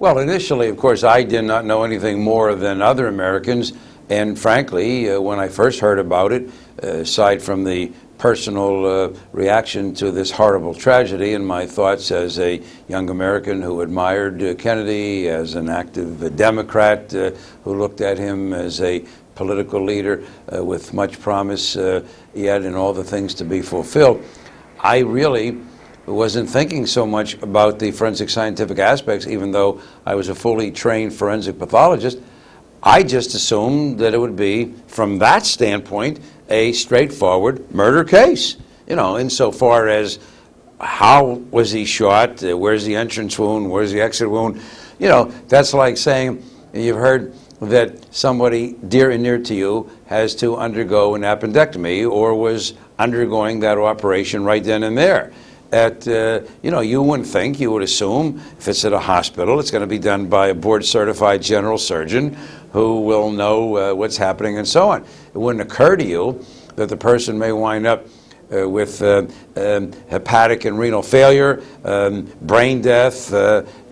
Well, initially, of course, I did not know anything more than other Americans. And frankly, when I first heard about it, aside from the personal reaction to this horrible tragedy and my thoughts as a young American who admired Kennedy, as an active Democrat who looked at him as a political leader with much promise yet and all the things to be fulfilled, I really wasn't thinking so much about the forensic scientific aspects, even though I was a fully trained forensic pathologist. I just assumed that it would be, from that standpoint, a straightforward murder case. You know, insofar as how was he shot, where's the entrance wound, where's the exit wound. You know, that's like saying you've heard that somebody dear and near to you has to undergo an appendectomy or was undergoing that operation right then and there. You know, you wouldn't think, you would assume, if it's at a hospital, it's going to be done by a board-certified general surgeon who will know what's happening and so on. It wouldn't occur to you that the person may wind up with hepatic and renal failure, brain death,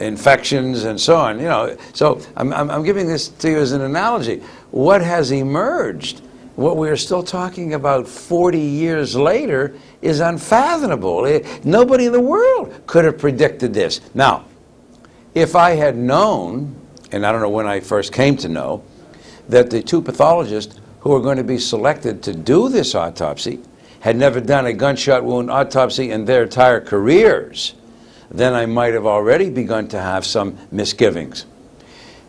infections, and so on. You know, so I'm giving this to you as an analogy. What has emerged, what we are still talking about 40 years later, is unfathomable. Nobody in the world could have predicted this. Now, if I had known, and I don't know when I first came to know, that the two pathologists who were going to be selected to do this autopsy had never done a gunshot wound autopsy in their entire careers, then I might have already begun to have some misgivings.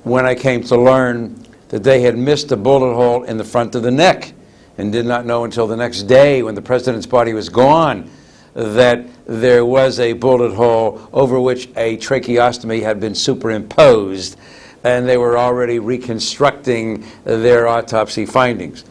When I came to learn that they had missed a bullet hole in the front of the neck and did not know until the next day, when the president's body was gone, that there was a bullet hole over which a tracheostomy had been superimposed, and they were already reconstructing their autopsy findings.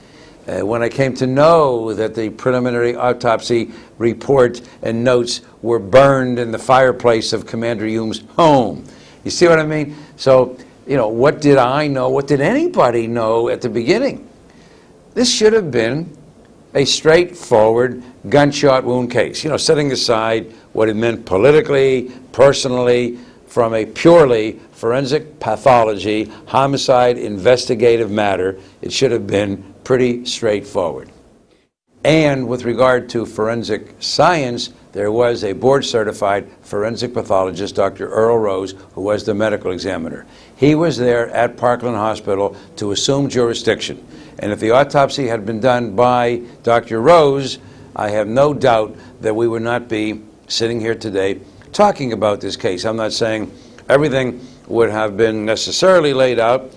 When I came to know that the preliminary autopsy report and notes were burned in the fireplace of Commander Hume's home. You see what I mean? So, you know, what did I know? What did anybody know at the beginning? This should have been a straightforward gunshot wound case. You know, setting aside what it meant politically, personally, from a purely forensic pathology, homicide, investigative matter, it should have been pretty straightforward. And with regard to forensic science, there was a board-certified forensic pathologist, Dr. Earl Rose, who was the medical examiner. He was there at Parkland Hospital to assume jurisdiction. And if the autopsy had been done by Dr. Rose, I have no doubt that we would not be sitting here today talking about this case. I'm not saying everything would have been necessarily laid out.